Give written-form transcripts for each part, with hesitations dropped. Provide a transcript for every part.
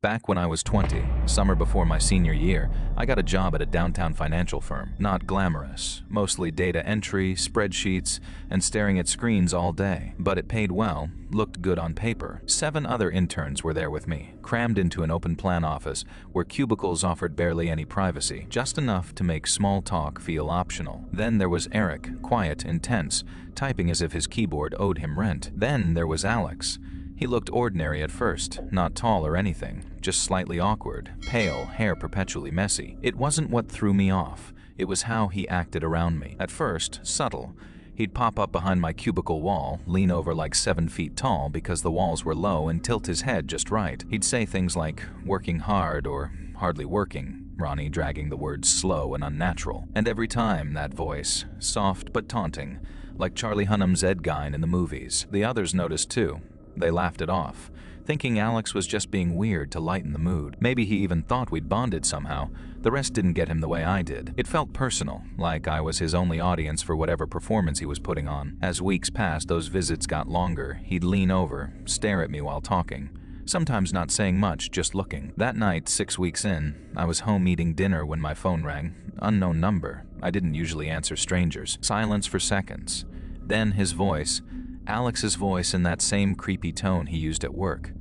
Back when I was 20, summer before my senior year, I got a job at a downtown financial firm. Not glamorous, mostly data entry, spreadsheets, and staring at screens all day. But it paid well, looked good on paper. 7 other interns were there with me, crammed into an open-plan office where cubicles offered barely any privacy, just enough to make small talk feel optional. Then there was Eric, quiet, intense, typing as if his keyboard owed him rent. Then there was Alex. He looked ordinary at first, not tall or anything, just slightly awkward, pale, hair perpetually messy. It wasn't what threw me off, it was how he acted around me. At first, subtle. He'd pop up behind my cubicle wall, lean over like 7 feet tall because the walls were low, and tilt his head just right. He'd say things like, "working hard," or "hardly working," Ronnie dragging the words slow and unnatural. And every time, that voice, soft but taunting, like Charlie Hunnam's Ed Gein in the movies. The others noticed too. They laughed it off, thinking Alex was just being weird to lighten the mood. Maybe he even thought we'd bonded somehow. The rest didn't get him the way I did. It felt personal, like I was his only audience for whatever performance he was putting on. As weeks passed, those visits got longer. He'd lean over, stare at me while talking, sometimes not saying much, just looking. That night, 6 weeks in, I was home eating dinner when my phone rang. Unknown number. I didn't usually answer strangers. Silence for seconds. Then his voice. Alex's voice in that same creepy tone he used at work.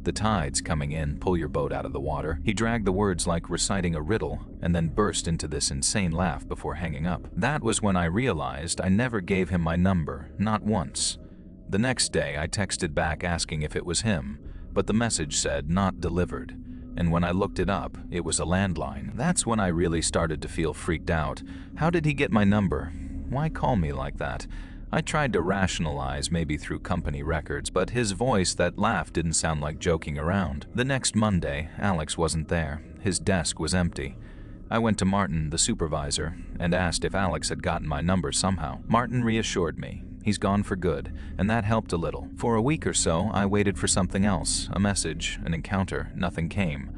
"The tide's coming in, pull your boat out of the water." He dragged the words like reciting a riddle, and then burst into this insane laugh before hanging up. That was when I realized I never gave him my number, not once. The next day, I texted back asking if it was him, but the message said, "not delivered." And when I looked it up, it was a landline. That's when I really started to feel freaked out. How did he get my number? Why call me like that? I tried to rationalize, maybe through company records, but his voice, that laugh, didn't sound like joking around. The next Monday, Alex wasn't there. His desk was empty. I went to Martin, the supervisor, and asked if Alex had gotten my number somehow. Martin reassured me. He's gone for good, and that helped a little. For a week or so, I waited for something else, a message, an encounter. Nothing came.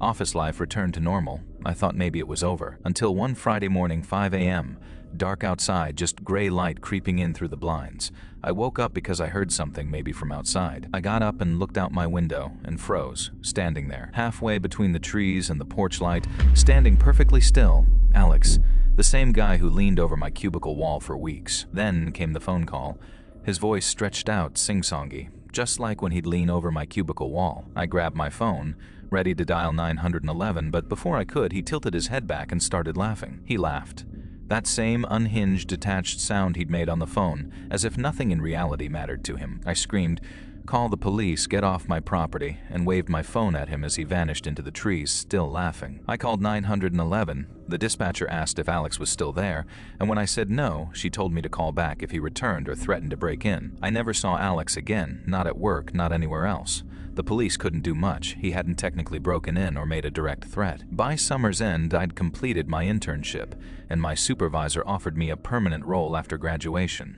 Office life returned to normal. I thought maybe it was over, until one Friday morning, 5 a.m., dark outside, just gray light creeping in through the blinds. I woke up because I heard something, maybe from outside. I got up and looked out my window and froze, standing there, halfway between the trees and the porch light, standing perfectly still. Alex, the same guy who leaned over my cubicle wall for weeks. Then came the phone call. His voice stretched out, sing-songy, just like when he'd lean over my cubicle wall. I grabbed my phone, ready to dial 911, but before I could, he tilted his head back and started laughing. He laughed. That same unhinged, detached sound he'd made on the phone, as if nothing in reality mattered to him. I screamed, "Call the police, get off my property," and waved my phone at him as he vanished into the trees, still laughing. I called 911. The dispatcher asked if Alex was still there, and when I said no, she told me to call back if he returned or threatened to break in. I never saw Alex again, not at work, not anywhere else. The police couldn't do much. He hadn't technically broken in or made a direct threat. By summer's end, I'd completed my internship, and my supervisor offered me a permanent role after graduation.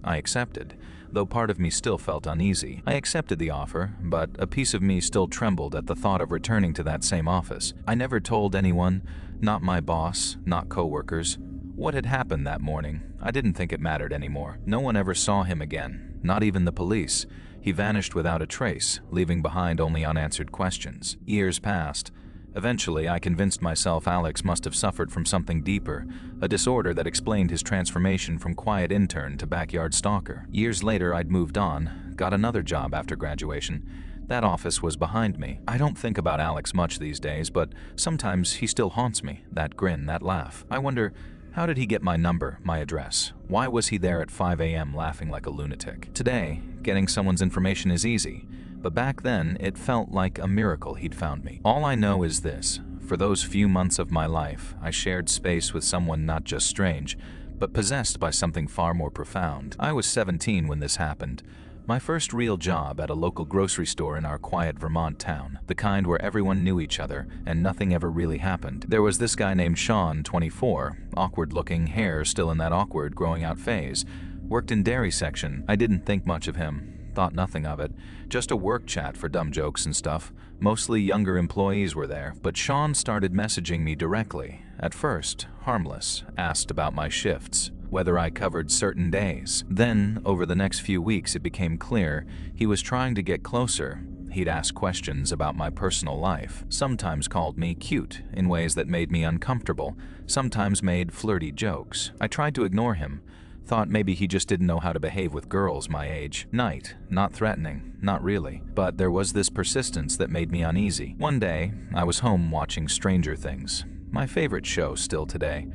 I accepted, though part of me still felt uneasy. I accepted the offer, but a piece of me still trembled at the thought of returning to that same office. I never told anyone, not my boss, not coworkers, what had happened that morning. I didn't think it mattered anymore. No one ever saw him again, not even the police. He vanished without a trace, leaving behind only unanswered questions. Years passed. Eventually, I convinced myself Alex must have suffered from something deeper, a disorder that explained his transformation from quiet intern to backyard stalker. Years later, I'd moved on, got another job after graduation. That office was behind me. I don't think about Alex much these days, but sometimes he still haunts me, that grin, that laugh. I wonder, how did he get my number, my address? Why was he there at 5 a.m. laughing like a lunatic? Today, getting someone's information is easy, but back then, it felt like a miracle he'd found me. All I know is this: for those few months of my life, I shared space with someone not just strange, but possessed by something far more profound. I was 17 when this happened. My first real job at a local grocery store in our quiet Vermont town, the kind where everyone knew each other and nothing ever really happened. There was this guy named Sean, 24, awkward-looking, hair still in that awkward growing out phase, worked in dairy section. I didn't think much of him, thought nothing of it, just a work chat for dumb jokes and stuff. Mostly younger employees were there, but Sean started messaging me directly. At first, harmless, asked about my shifts, whether I covered certain days. Then, over the next few weeks, it became clear he was trying to get closer. He'd ask questions about my personal life, sometimes called me cute in ways that made me uncomfortable, sometimes made flirty jokes. I tried to ignore him, thought maybe he just didn't know how to behave with girls my age. Not threatening, not really, but there was this persistence that made me uneasy. One day, I was home watching Stranger Things, my favorite show still today.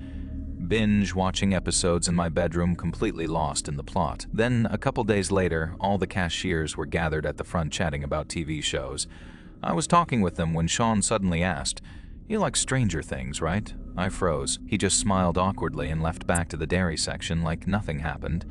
Binge watching episodes in my bedroom, completely lost in the plot. Then, a couple days later, all the cashiers were gathered at the front chatting about TV shows. I was talking with them when Sean suddenly asked, "You like Stranger Things, right?" I froze. He just smiled awkwardly and left back to the dairy section like nothing happened.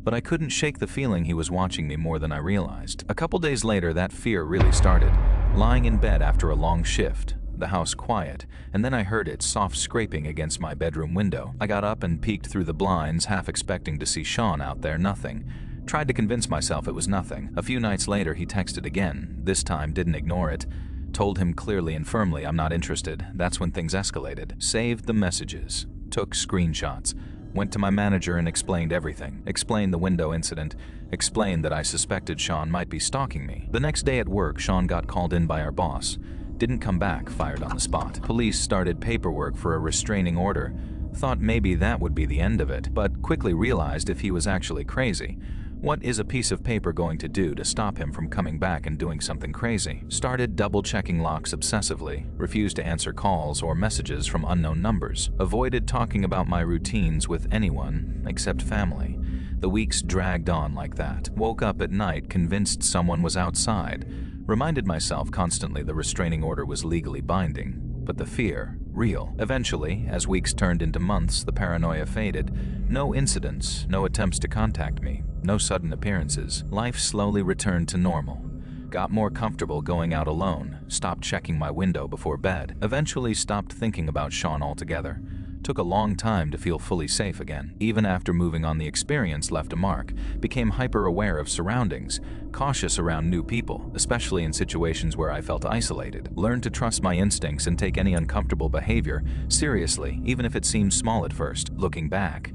But I couldn't shake the feeling he was watching me more than I realized. A couple days later, that fear really started. Lying in bed after a long shift, the house quiet, and then I heard its soft scraping against my bedroom window. I got up and peeked through the blinds, half expecting to see Sean out there. Nothing. Tried to convince myself it was nothing. A few nights later, he texted again. This time, didn't ignore it. Told him clearly and firmly I'm not interested. That's when things escalated. Saved the messages. Took screenshots. Went to my manager and explained everything. Explained the window incident. Explained that I suspected Sean might be stalking me. The next day at work, Sean got called in by our boss. Didn't come back, fired on the spot. Police started paperwork for a restraining order. Thought maybe that would be the end of it, but quickly realized if he was actually crazy. What is a piece of paper going to do to stop him from coming back and doing something crazy? Started double-checking locks obsessively, refused to answer calls or messages from unknown numbers, avoided talking about my routines with anyone except family. The weeks dragged on like that. Woke up at night convinced someone was outside. Reminded myself constantly the restraining order was legally binding, but the fear, real. Eventually, as weeks turned into months, the paranoia faded. No incidents, no attempts to contact me, no sudden appearances. Life slowly returned to normal. Got more comfortable going out alone, stopped checking my window before bed, eventually stopped thinking about Sean altogether. Took a long time to feel fully safe again. Even after moving on, the experience left a mark. Became hyper-aware of surroundings, cautious around new people, especially in situations where I felt isolated. Learned to trust my instincts and take any uncomfortable behavior seriously, even if it seemed small at first. Looking back,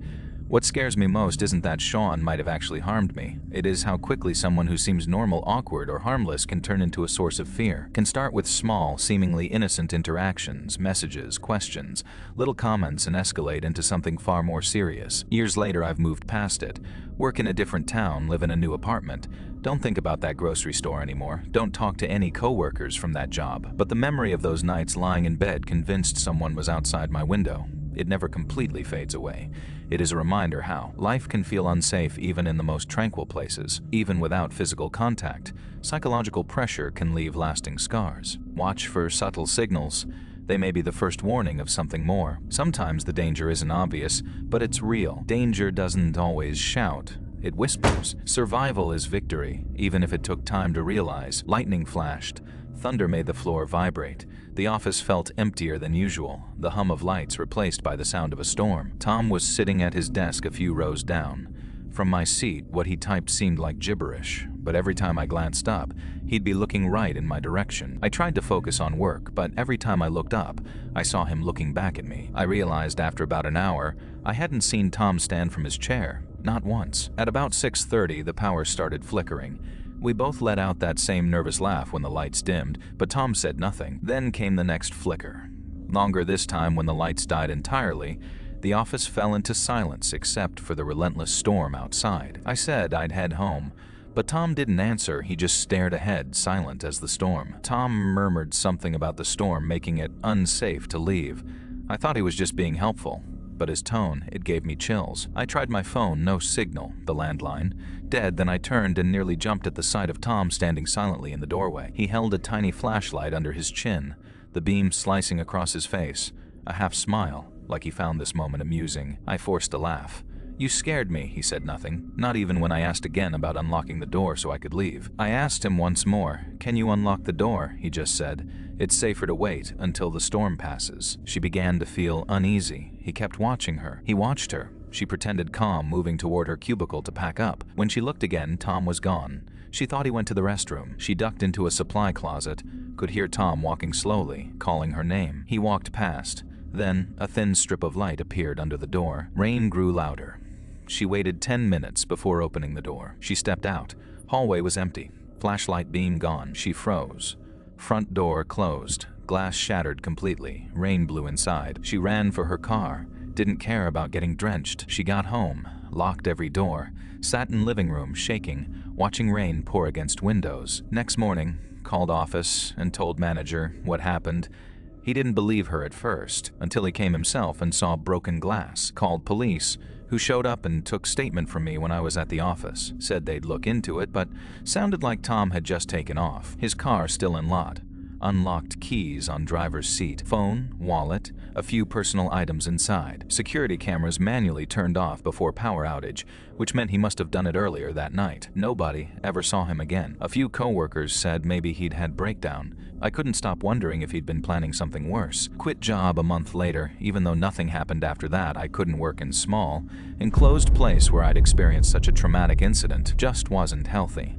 what scares me most isn't that Sean might have actually harmed me. It is how quickly someone who seems normal, awkward, or harmless can turn into a source of fear. Can start with small, seemingly innocent interactions, messages, questions, little comments, and escalate into something far more serious. Years later, I've moved past it. Work in a different town, live in a new apartment. Don't think about that grocery store anymore. Don't talk to any coworkers from that job. But the memory of those nights lying in bed convinced someone was outside my window. It never completely fades away. It is a reminder how life can feel unsafe even in the most tranquil places. Even without physical contact, psychological pressure can leave lasting scars. Watch for subtle signals. They may be the first warning of something more. Sometimes the danger isn't obvious, but it's real. Danger doesn't always shout. It whispers. Survival is victory, even if it took time to realize. Lightning flashed. Thunder made the floor vibrate. The office felt emptier than usual, the hum of lights replaced by the sound of a storm. Tom was sitting at his desk a few rows down. From my seat, what he typed seemed like gibberish, but every time I glanced up, he'd be looking right in my direction. I tried to focus on work, but every time I looked up, I saw him looking back at me. I realized after about an hour, I hadn't seen Tom stand from his chair, not once. At about 6:30, the power started flickering. We both let out that same nervous laugh when the lights dimmed, but Tom said nothing. Then came the next flicker. Longer this time when the lights died entirely. The office fell into silence except for the relentless storm outside. I said I'd head home, but Tom didn't answer. He just stared ahead, silent as the storm. Tom murmured something about the storm making it unsafe to leave. I thought he was just being helpful, but his tone, it gave me chills. I tried my phone, no signal, the landline. Dead, then I turned and nearly jumped at the sight of Tom standing silently in the doorway. He held a tiny flashlight under his chin, the beam slicing across his face. A half smile, like he found this moment amusing. I forced a laugh. "You scared me," he said nothing, not even when I asked again about unlocking the door so I could leave. I asked him once more, "Can you unlock the door?" He just said, "It's safer to wait until the storm passes." She began to feel uneasy. He kept watching her. He watched her. She pretended calm, moving toward her cubicle to pack up. When she looked again, Tom was gone. She thought he went to the restroom. She ducked into a supply closet, could hear Tom walking slowly, calling her name. He walked past. Then, a thin strip of light appeared under the door. Rain grew louder. She waited 10 minutes before opening the door. She stepped out. Hallway was empty. Flashlight beam gone. She froze. Front door closed. Glass shattered completely. Rain blew inside. She ran for her car. Didn't care about getting drenched. She got home, locked every door, sat in living room shaking, watching rain pour against windows. Next morning, called office and told manager what happened. He didn't believe her at first, until he came himself and saw broken glass. Called police, who showed up and took statement from me when I was at the office. Said they'd look into it, but sounded like Tom had just taken off. His car still in lot. Unlocked keys on driver's seat. Phone, wallet, a few personal items inside. Security cameras manually turned off before power outage, which meant he must have done it earlier that night. Nobody ever saw him again. A few coworkers said maybe he'd had breakdown. I couldn't stop wondering if he'd been planning something worse. Quit job a month later, even though nothing happened after that. I couldn't work in small, enclosed place where I'd experienced such a traumatic incident. Just wasn't healthy.